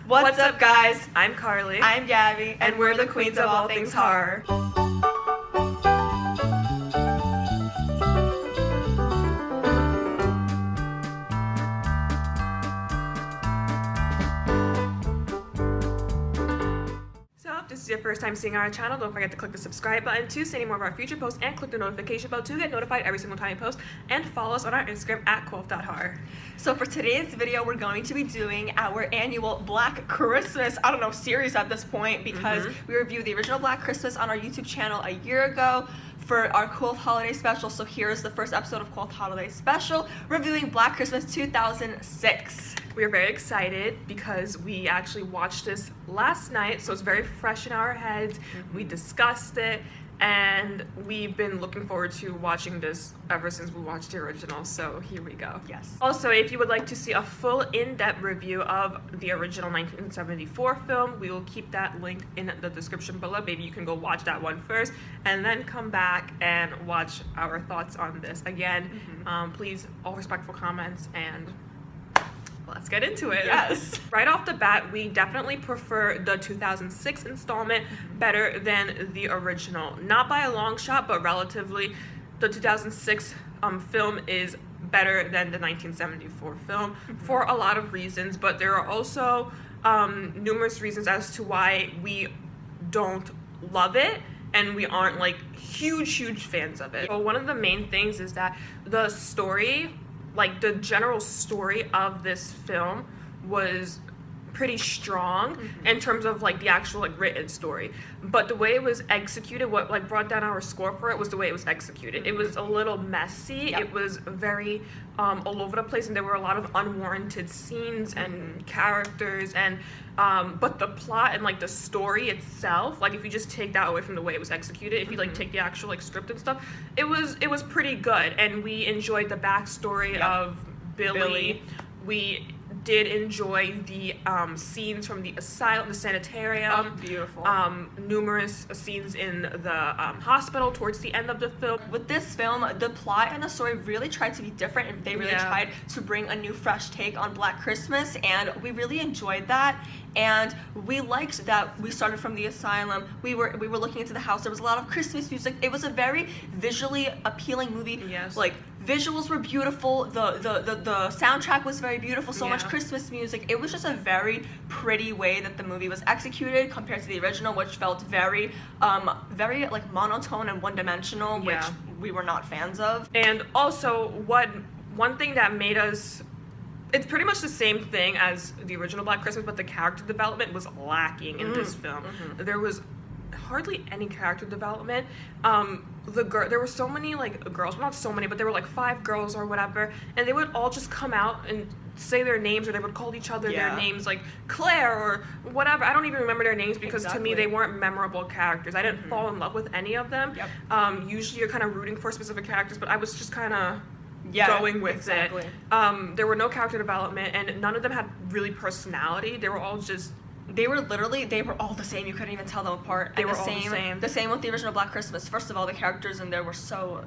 What's up, guys? I'm Carly. I'm Gabby, and we're the queens of all things horror. So if this is your first time seeing our channel, don't forget to click the subscribe button to see any more of our future posts and click the notification bell to get notified every single time we post, and follow us on our Instagram at Qoath.horror. So for today's video, we're going to be doing our annual Black Christmas, series at this point, because we reviewed the original Black Christmas on our YouTube channel a year ago for our Qoath Holiday Special. So here's the first episode of Qoath Holiday Special, reviewing Black Christmas 2006. We are very excited because we actually watched this last night, so it's very fresh in our heads. We discussed it, and we've been looking forward to watching this ever since we watched the original, so here we go. Yes. Also, if you would like to see a full in-depth review of the original 1974 film, we will keep that link in the description below. Maybe you can go watch that one first and then come back and watch our thoughts on this. Again, please, all respectful comments, and let's get into it. Yes. Right off the bat, we definitely prefer the 2006 installment better than the original. Not by a long shot, but relatively, the 2006 film is better than the 1974 film for a lot of reasons, but there are also numerous reasons as to why we don't love it and we aren't like huge fans of it. So one of the main things is that the story, like the general story of this film, was pretty strong in terms of like the actual like written story, but the way it was executed, what like brought down our score for it was the way it was executed. It was a little messy. It was very all over the place, and there were a lot of unwarranted scenes and characters, and but the plot and like the story itself, like if you just take that away from the way it was executed, if you like take the actual like script and stuff, it was pretty good, and we enjoyed the backstory of Billy. We did enjoy the scenes from the asylum, the sanitarium. Beautiful. Numerous scenes in the hospital towards the end of the film. With this film, the plot and the story really tried to be different, and they really tried to bring a new, fresh take on Black Christmas, and we really enjoyed that. And we liked that we started from the asylum. We were looking into the house. There was a lot of Christmas music. It was a very visually appealing movie. Yes. Like, visuals were beautiful. The soundtrack was very beautiful. So much Christmas music. It was just a very pretty way that the movie was executed compared to the original, which felt very like monotone and one-dimensional, which we were not fans of. And also, one thing that made us, it's pretty much the same thing as the original Black Christmas, but the character development was lacking in this film. There was hardly any character development. There were so many like girls, well, not so many, but there were like 5 girls or whatever, and they would all just come out and say their names, or they would call each other their names, like Claire or whatever. I don't even remember their names because to me they weren't memorable characters. I didn't fall in love with any of them. Usually you're kind of rooting for specific characters, but I was just kind of going with it. There were no character development, and none of them had really personality. They were all just, they were all the same. You couldn't even tell them apart. They were all the same. The same with the original Black Christmas. First of all, the characters in there were so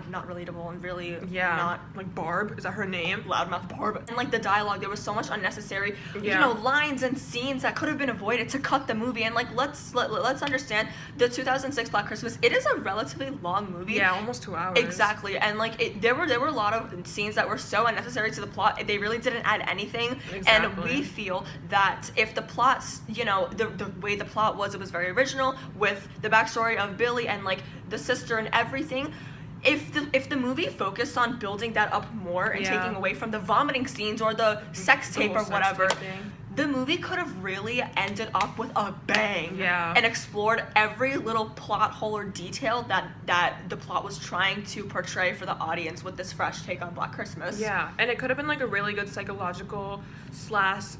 not relatable and really not. Like Barb, is that her name? Loudmouth Barb. And like the dialogue, there was so much unnecessary, lines and scenes that could have been avoided to cut the movie. And like let's understand, the 2006 Black Christmas, it is a relatively long movie. Yeah, almost 2 hours. Exactly. And like there were a lot of scenes that were so unnecessary to the plot. They really didn't add anything. And we feel that if the plot, the way the plot was, it was very original with the backstory of Billy and like the sister and everything. If the movie focused on building that up more and taking away from the vomiting scenes or the sex tape or whatever, the movie could have really ended up with a bang and explored every little plot hole or detail that the plot was trying to portray for the audience with this fresh take on Black Christmas. Yeah, and it could have been like a really good psychological slasher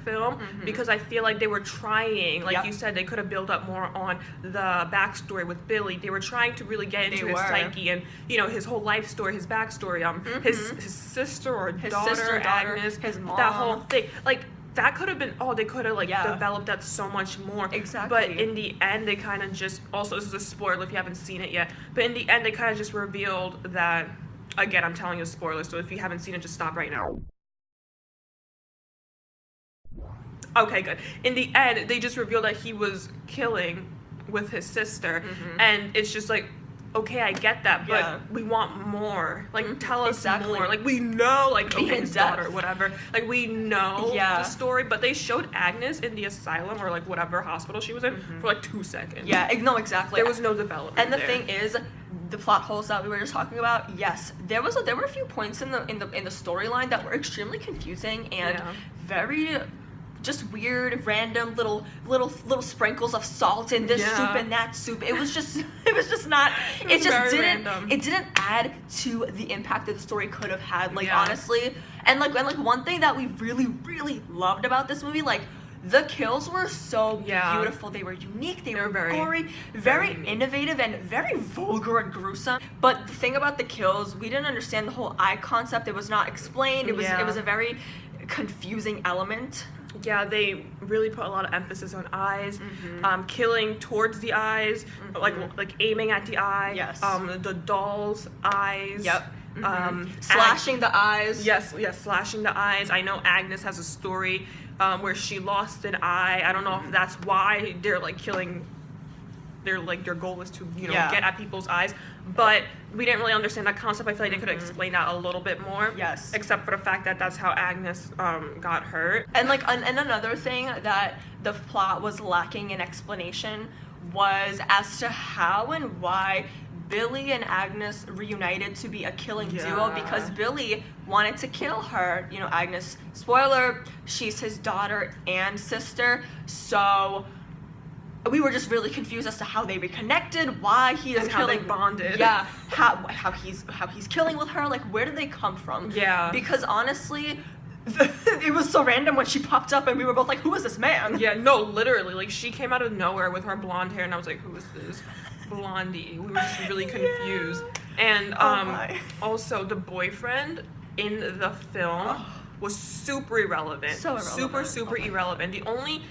film, because I feel like they were trying, like you said, they could have built up more on the backstory with Billy. They were trying to really get into his psyche and his whole life story, his backstory, his sister or daughter, Agnes, his mom, that whole thing. Like that could have been, they could have developed that so much more. Exactly. But in the end, they kind of just, also this is a spoiler if you haven't seen it yet, but in the end they kind of just revealed that, again, I'm telling you a spoiler, so if you haven't seen it, just stop right now. Okay, good. In the end, they just revealed that he was killing with his sister, and it's just like, okay, I get that, but we want more. Like, tell us more. Like, we know, like, okay, his daughter, whatever. Like, we know the story, but they showed Agnes in the asylum or, like, whatever hospital she was in for, like, 2 seconds. Yeah, no, exactly. There was no development. And the thing is, the plot holes that we were just talking about, yes, there were a few points in the storyline that were extremely confusing and very just weird, random little sprinkles of salt in this soup and that soup. It was just not. It just didn't. Random. It didn't add to the impact that the story could have had. Like honestly, and like one thing that we really loved about this movie, like the kills were so beautiful. They were unique. They were very gory, very innovative, and very vulgar and gruesome. But the thing about the kills, we didn't understand the whole eye concept. It was not explained. It was a very confusing element. Yeah, they really put a lot of emphasis on eyes, killing towards the eyes, like aiming at the eye. Yes. The doll's eyes. Yep. Slashing the eyes. Yes, slashing the eyes. I know Agnes has a story where she lost an eye. I don't know if that's why they're like killing. Their goal is to get at people's eyes, but we didn't really understand that concept. I feel like they could have explained that a little bit more. Yes. Except for the fact that that's how Agnes got hurt. And and another thing that the plot was lacking in explanation was as to how and why Billy and Agnes reunited to be a killing duo, because Billy wanted to kill her. Agnes, spoiler, she's his daughter and sister, so we were just really confused as to how they reconnected, why he is and killing. How they bonded. Yeah, how he's killing with her. Like, where did they come from? Yeah. Because honestly, it was so random when she popped up, and we were both like, "Who is this man?" Yeah, no, literally, like she came out of nowhere with her blonde hair, and I was like, "Who is this blondie?" We were just really confused. And also the boyfriend in the film was super irrelevant. So irrelevant. Super irrelevant. The only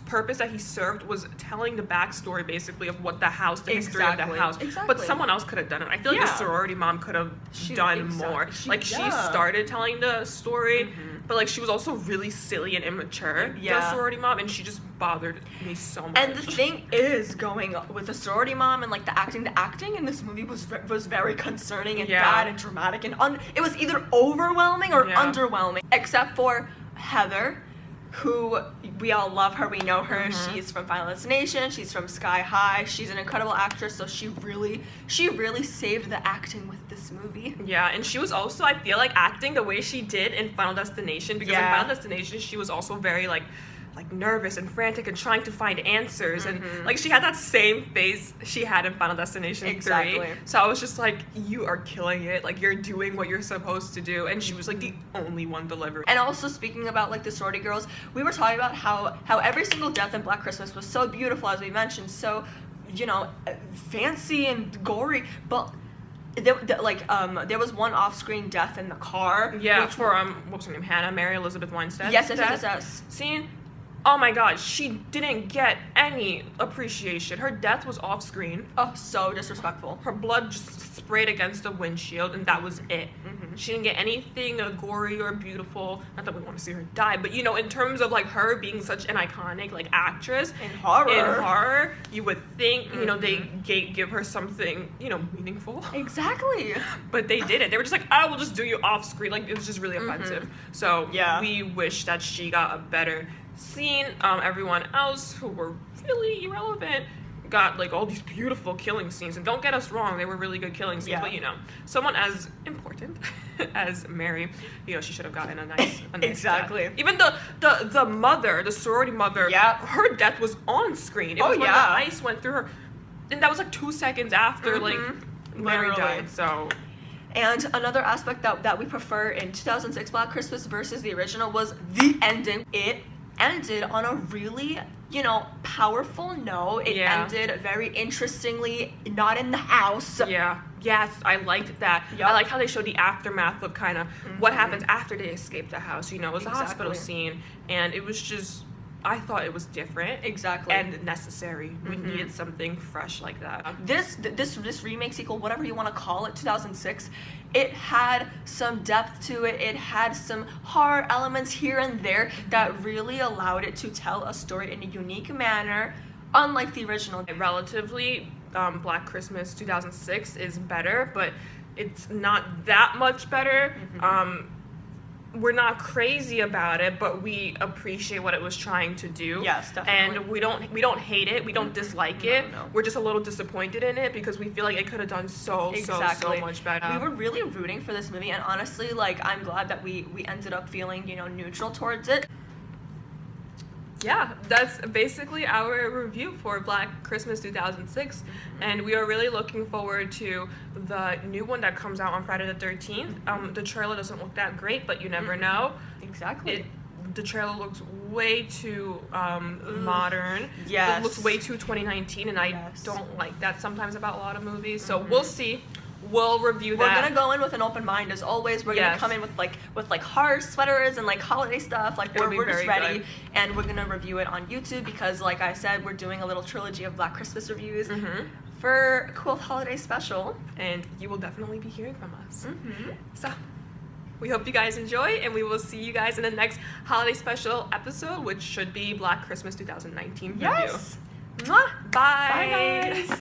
purpose that he served was telling the backstory, basically, of what the house, the history of the house. Exactly. But someone else could have done it. I feel like the sorority mom could have done more. She started telling the story, but like she was also really silly and immature. The sorority mom, and she just bothered me so much. And the thing is, going with the sorority mom and like the acting in this movie was very concerning and bad and dramatic, and it was either overwhelming or underwhelming, except for Heather, who we all love her, we know her. She's from Final Destination, she's from Sky High, she's an incredible actress, so she really saved the acting with this movie. Yeah, and she was also, I feel like, acting the way she did in Final Destination, because in Final Destination she was also very like nervous and frantic and trying to find answers, and like she had that same face she had in Final Destination 3. So I was just like, you are killing it, like you're doing what you're supposed to do, and she was like the only one delivering. And also, speaking about like the sorority girls, we were talking about how every single death in Black Christmas was so beautiful, as we mentioned, so fancy and gory, but there was one off-screen death in the car. Yeah, for what's her name, Hannah Mary Elizabeth Weinstein. Yes. See, oh my God, she didn't get any appreciation. Her death was off-screen. Oh, so disrespectful. Her blood just sprayed against the windshield, and that was it. She didn't get anything gory or beautiful. Not that we want to see her die, but in terms of like her being such an iconic like actress in horror, you would think they give her something meaningful. Exactly. But they didn't. They were just like, "I will just do you off-screen." Like it was just really offensive. So we wish that she got a better scene. Everyone else who were really irrelevant got like all these beautiful killing scenes, and don't get us wrong, they were really good killing scenes, but someone as important as Mary, she should have gotten a nice exactly death. Even the mother, the sorority mother, her death was on screen. It was when the ice went through her, and that was like 2 seconds after like Mary died. So and another aspect that we prefer in 2006 Black Christmas versus the original was the ending. It ended on a really powerful note. It ended very interestingly, not in the house. Yes, I liked that. I like how they showed the aftermath of kind of what happens after they escape the house. It was a hospital scene, and it was just I thought it was different. Exactly. And necessary. We needed something fresh like that. This remake sequel, whatever you want to call it, 2006, it had some depth to it. It had some horror elements here and there that really allowed it to tell a story in a unique manner, unlike the original. Relatively, Black Christmas 2006 is better, but it's not that much better. We're not crazy about it, but we appreciate what it was trying to do. Yes, definitely. And we don't hate it. We don't dislike it. No. We're just a little disappointed in it because we feel like it could have done so much better. We were really rooting for this movie, and honestly, like, I'm glad that we ended up feeling, neutral towards it. Yeah, that's basically our review for Black Christmas 2006, and we are really looking forward to the new one that comes out on Friday the 13th. The trailer doesn't look that great, but you never know. Exactly. The trailer looks way too modern. Yes. It looks way too 2019, and I don't like that sometimes about a lot of movies. So we'll see. We'll review that. We're gonna go in with an open mind as always. We're gonna come in with like horror sweaters and like holiday stuff. Like we're just ready, and we're gonna review it on YouTube because, like I said, we're doing a little trilogy of Black Christmas reviews for Qoath Holiday Special, and you will definitely be hearing from us. So we hope you guys enjoy, and we will see you guys in the next holiday special episode, which should be Black Christmas 2019 review. Yes. Mwah. Bye. Bye, guys.